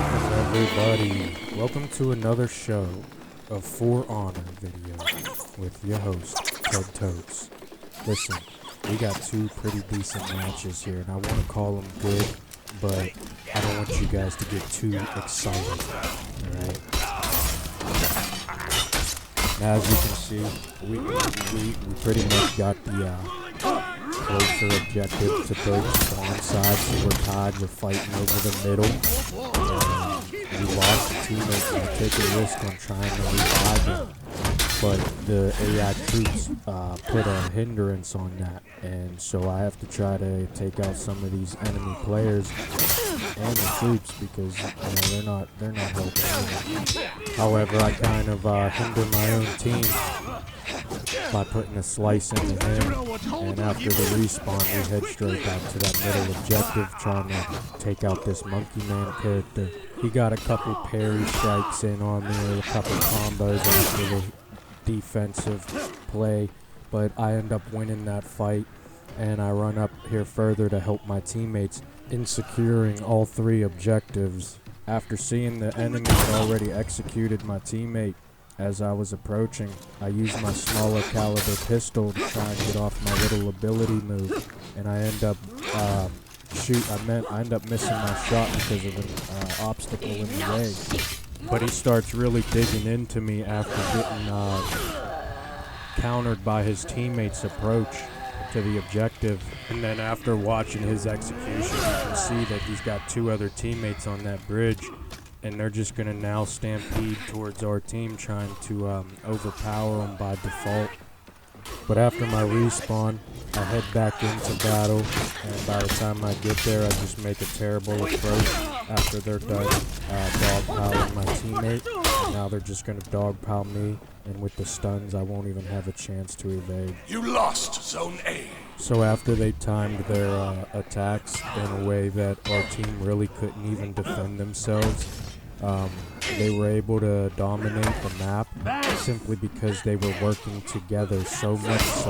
Welcome everybody. Welcome to another show of For Honor video with your host, TedTokez. Listen, we got two pretty decent matches here, and I want to call them good, but I don't want you guys to get too excited, alright? Now, as you can see, we pretty much got the closer objective to both spawn sides, so we're tied, we're fighting over the middle. We lost a teammate and take a risk on trying to revive him, but the AI troops put a hindrance on that, and so I have to try to take out some of these enemy players and the troops because they're not helping me. However, I kind of hinder my own team by putting a slice into him, and after the respawn we head straight back to that middle objective trying to take out this monkey man character. He got a couple parry strikes in on me, a couple combos after the defensive play, but I end up winning that fight, and I run up here further to help my teammates in securing all three objectives. After seeing the enemy had already executed my teammate as I was approaching, I used my smaller caliber pistol to try and get off my little ability move, and I end up I end up missing my shot because of an obstacle in the way. But he starts really digging into me after getting countered by his teammate's approach to the objective. And then after watching his execution, you can see that he's got two other teammates on that bridge, and they're just going to now stampede towards our team, trying to overpower them by default. But after my respawn, I head back into battle, and by the time I get there, I just make a terrible approach after they're done dogpiling my teammate. And now they're just going to dogpile me, and with the stuns, I won't even have a chance to evade. You lost Zone A. So after they timed their attacks in a way that our team really couldn't even defend themselves, they were able to dominate the map simply because they were working together so much so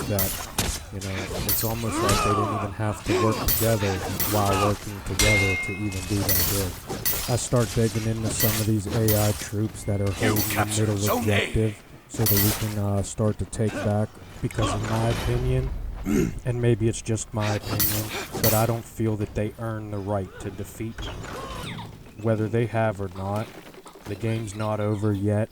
that, it's almost like they didn't even have to work together while working together to even be that good. I start digging into some of these AI troops that are holding the middle objective so that we can start to take back, because in my opinion, and maybe it's just my opinion, but I don't feel that they earn the right to defeat me. Whether they have or not, the game's not over yet,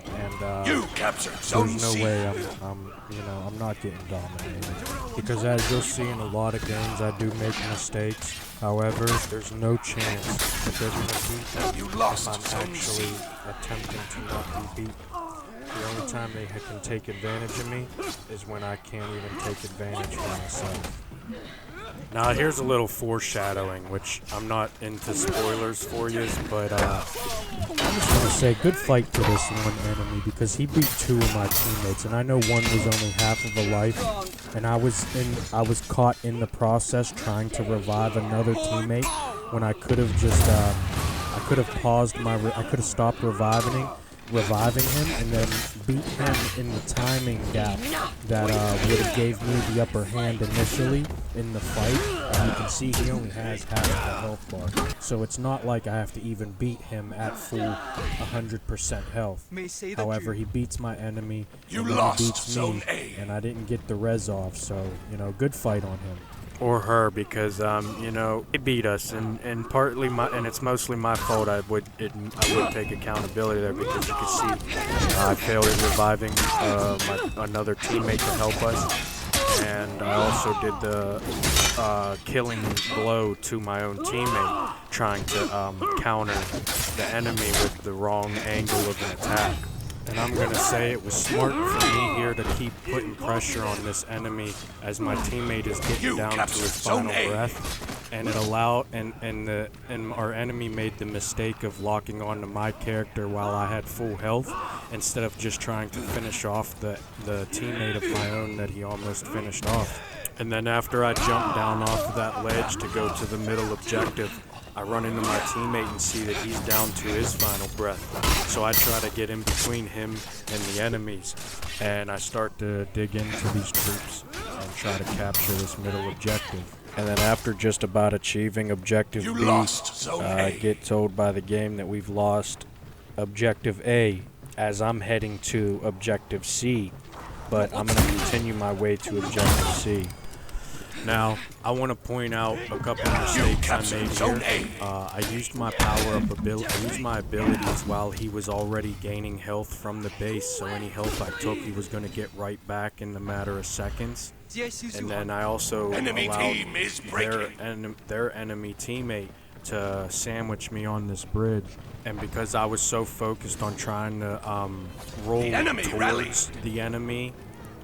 and you captured Zone there's no C. way I'm not getting dominated. Because as you'll see in a lot of games, I do make mistakes. However, there's no chance that they're going to beat me You lost if I'm Zone actually C. attempting to not be beat. The only time they can take advantage of me is when I can't even take advantage of myself. Now here's a little foreshadowing, which I'm not into spoilers for you, but I'm just going to say good fight to this one enemy, because he beat two of my teammates, and I know one was only half of a life, and I was caught in the process trying to revive another teammate when I could have just I could have paused I could have stopped reviving him and then beat him in the timing gap that would have gave me the upper hand initially in the fight. And you can see he only has half the health bar, so it's not like I have to even beat him at full 100% health. However, he beats my enemy, You and then lost he beats Zone me, A. and I didn't get the res off, so good fight on him. Or her, because they beat us, and partly and it's mostly my fault. I would take accountability there, because you can see I failed at reviving another teammate to help us, and I also did the killing blow to my own teammate, trying to counter the enemy with the wrong angle of an attack. And I'm going to say it was smart for me here to keep putting pressure on this enemy as my teammate is getting down to his final breath. And it allowed, and our enemy made the mistake of locking onto my character while I had full health, instead of just trying to finish off the teammate of my own that he almost finished off. And then after I jumped down off of that ledge to go to the middle objective, I run into my teammate and see that he's down to his final breath. So I try to get in between him and the enemies, and I start to dig into these troops and try to capture this middle objective. And then after just about achieving objective You B, lost Zone A. get told by the game that we've lost objective A as I'm heading to objective C, but I'm going to continue my way to objective C. Now, I want to point out a couple of mistakes I made Zone here. I used my power-up ability. I used my abilities while he was already gaining health from the base, so any health I took, he was going to get right back in a matter of seconds. And then I also Enemy allowed team is their enemy teammate to sandwich me on this bridge. And because I was so focused on trying to roll towards the enemy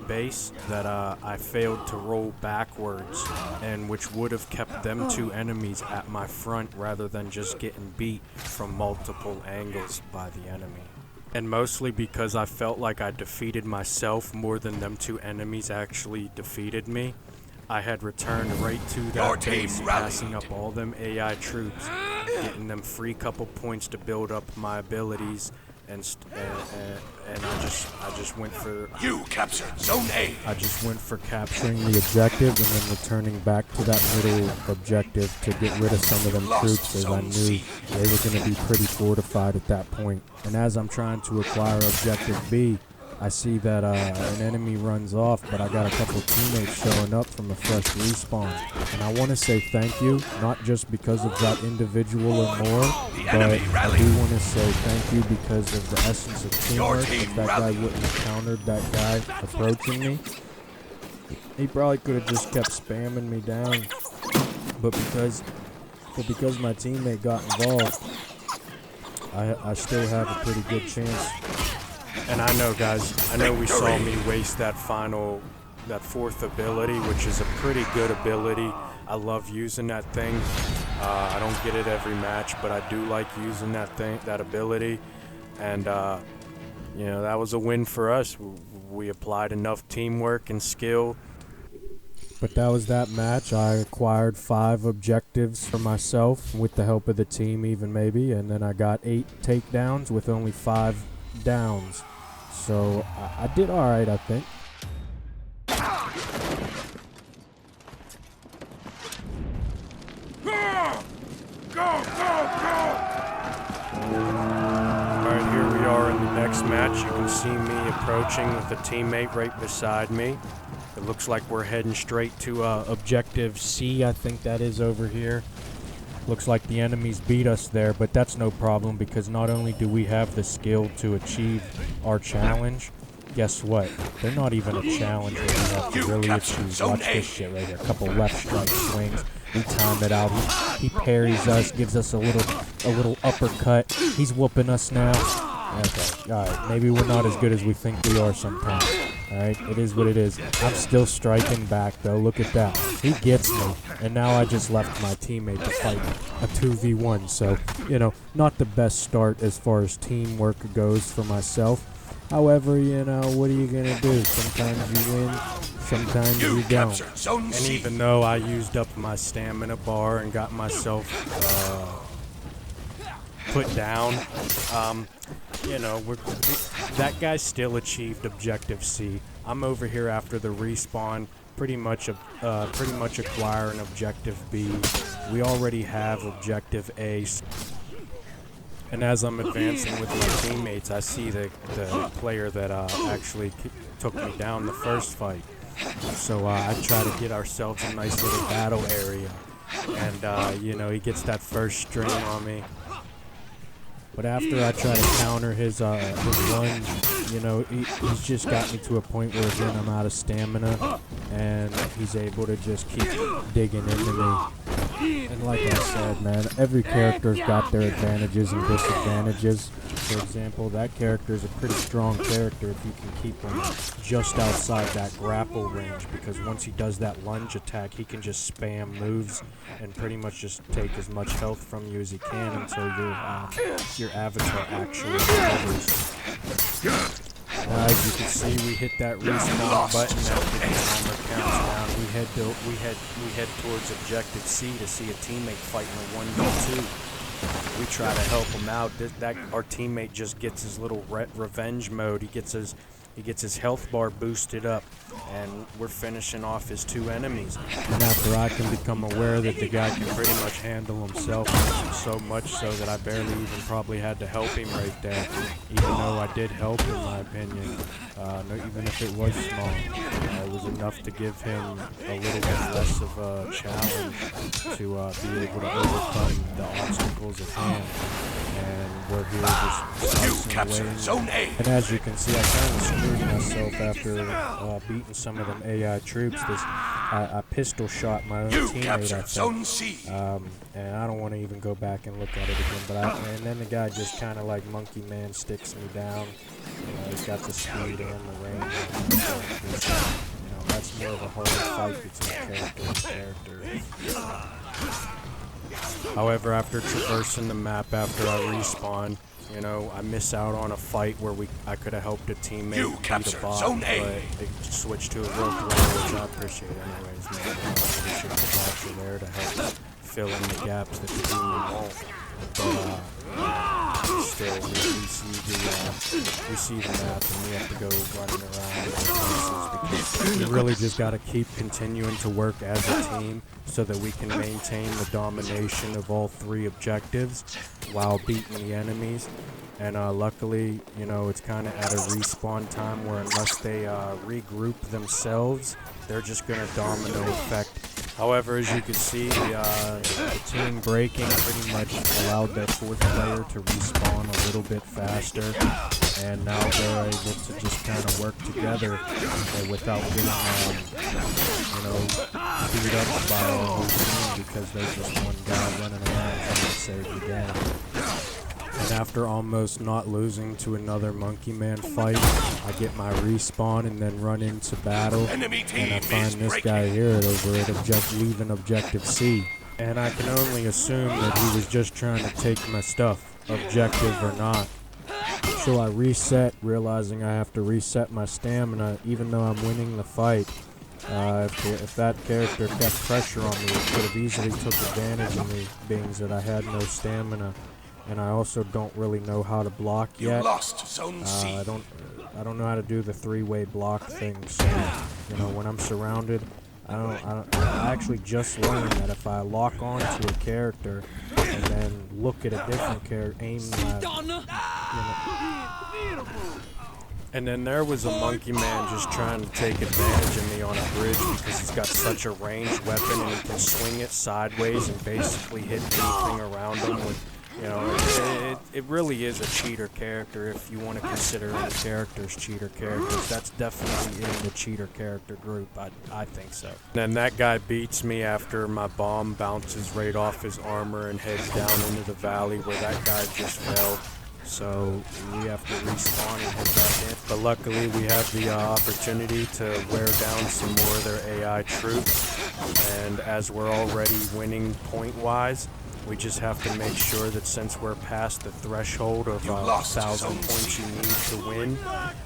base that I failed to roll backwards, and which would have kept them two enemies at my front rather than just getting beat from multiple angles by the enemy. And mostly because I felt like I defeated myself more than them two enemies actually defeated me, I had returned right to that base, passing up all them AI troops, getting them free couple points to build up my abilities, and I just went for Zone A. I just went for capturing the objective and then returning back to that middle objective to get rid of some of them troops, as I knew they were going to be pretty fortified at that point. And as I'm trying to acquire objective B, I see that an enemy runs off, but I got a couple teammates showing up from a fresh respawn. And I want to say thank you, not just because of that individual or more, but I do want to say thank you because of the essence of teamwork. If that guy wouldn't have countered that guy approaching me, he probably could have just kept spamming me down. But because my teammate got involved, I still have a pretty good chance. And I know, guys, I know we saw me waste that fourth ability, which is a pretty good ability. I love using that thing. I don't get it every match, but I do like using that ability. And, you know, that was a win for us. We applied enough teamwork and skill. But that was that match. I acquired 5 objectives for myself with the help of the team even maybe, and then I got 8 takedowns with only 5 downs. So I did alright, I think. Alright, here we are in the next match. You can see me approaching with a teammate right beside me. It looks like we're heading straight to objective C, I think that is over here. Looks like the enemies beat us there, but that's no problem because not only do we have the skill to achieve our challenge, guess what? They're not even a challenge that we have to really achieve. Watch this shit right here. A couple left strike swings. We time it out. He parries us, gives us a little uppercut. He's whooping us now. Okay, alright. Maybe we're not as good as we think we are sometimes. Alright, it is what it is. I'm still striking back, though. Look at that. He gets me. And now I just left my teammate to fight a 2v1. So, you know, not the best start as far as teamwork goes for myself. However, you know, what are you going to do? Sometimes you win, sometimes you don't. And even though I used up my stamina bar and got myself put down, you know, that guy still achieved objective C. I'm over here after the respawn, pretty much acquiring objective B. We already have objective A. And as I'm advancing with my teammates, I see the player that actually took me down the first fight. So I try to get ourselves a nice little battle area. And, you know, he gets that first string on me. But after I try to counter his run, you know, he's just got me to a point where again I'm out of stamina, and he's able to just keep digging into me. And like I said, man, every character's got their advantages and disadvantages. For example, that character is a pretty strong character if you can keep him just outside that grapple range, because once he does that lunge attack, he can just spam moves and pretty much just take as much health from you as he can until your avatar actually recovers. As you can see, we hit that respawn button after the timer counts down. We head towards objective C to see a teammate fighting a 1v2. We try to help him out. Our teammate just gets his little revenge mode. He gets his he gets his health bar boosted up, and we're finishing off his 2 enemies. And after I can become aware that the guy can Pretty much handle himself, so much so that I barely even probably had to help him right there, even though I did help in my opinion, even if it was small. It was enough to give him a little bit less of a challenge to be able to overcome the obstacles at hand. And we're here just You slicing captured away. Zone A. And as you can see, I kind of screwed myself after beating some of them AI troops. I pistol shot my own You teammate, I captured think. Zone C. And I don't want to even go back and look at it again. And then the guy just kind of like Monkey Man sticks me down. He's got the speed and the range. That's more of a harder fight between character and character. However, after traversing the map after I respawn, I miss out on a fight where I could have helped a teammate You beat a captured bot, Zone A. but they switched to a rogue layer, which I appreciate anyways. Man. I appreciate the boxer there to help fill in the gaps that the team won't. But still, we see the map and we have to go running around places because we really just got to keep continuing to work as a team so that we can maintain the domination of all 3 objectives while beating the enemies. And luckily, it's kind of at a respawn time where unless they regroup themselves, they're just going to domino effect. However, as you can see, the team breaking pretty much allowed their 4th player to respawn a little bit faster, and now they're able to just kind of work together without getting, beat up by a whole team because there's just one guy running around trying to save the game. And after almost not losing to another Monkey Man fight, I get my respawn and then run into battle. Enemy team And I find is this breaking. guy here over at leaving Objective C. And I can only assume that he was just trying to take my stuff, objective or not. So I reset, realizing I have to reset my stamina even though I'm winning the fight. If that character kept pressure on me, it could have easily took advantage of me, being that I had no stamina. And I also don't really know how to block You yet. lost Zone C. I don't know how to do the 3-way block thing. So, when I'm surrounded, I actually just learned that if I lock on to a character and then look at a different character, aim my, And then there was a Monkey Man just trying to take advantage of me on a bridge because he's got such a ranged weapon and he can swing it sideways and basically hit anything around him with, it really is a cheater character if you want to consider any characters cheater characters. That's definitely in the cheater character group. I think so. Then that guy beats me after my bomb bounces right off his armor and heads down into the valley where that guy just fell. So we have to respawn and head back in. But luckily we have the opportunity to wear down some more of their AI troops. And as we're already winning point-wise, we just have to make sure that since we're past the threshold of 1,000 points you need to win,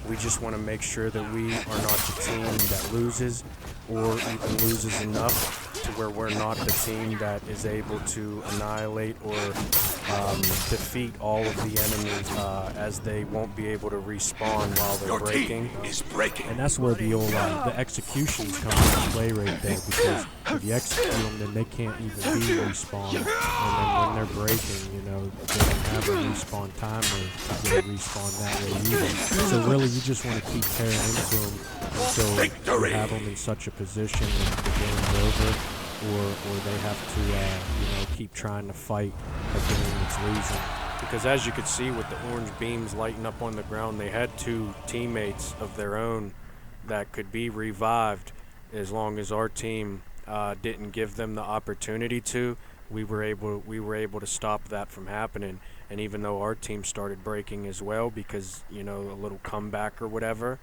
we just want to make sure that we are not the team that loses or even loses enough to where we're not the team that is able to annihilate or defeat all of the enemies as they won't be able to respawn while they're Your breaking. team is breaking. And that's where the old the executions come into play right there, because if you execute them, then they can't even be respawned. And then when they're breaking, they don't have a respawn timer to get a respawn that way either. So really, you just want to keep tearing into them until you have them in such a position that the game's over, or they have to keep trying to fight a game that's losing. Because as you could see with the orange beams lighting up on the ground, they had 2 teammates of their own that could be revived as long as our team didn't give them the opportunity to. We were able to stop that from happening. And even though our team started breaking as well because a little comeback or whatever,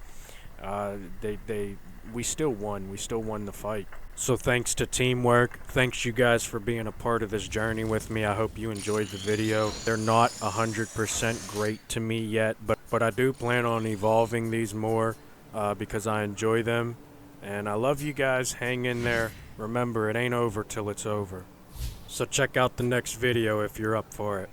we still won. We still won the fight. So thanks to teamwork, thanks you guys for being a part of this journey with me. I hope you enjoyed the video. They're not 100% great to me yet, but I do plan on evolving these more because I enjoy them. And I love you guys. Hang in there. Remember, it ain't over till it's over. So check out the next video if you're up for it.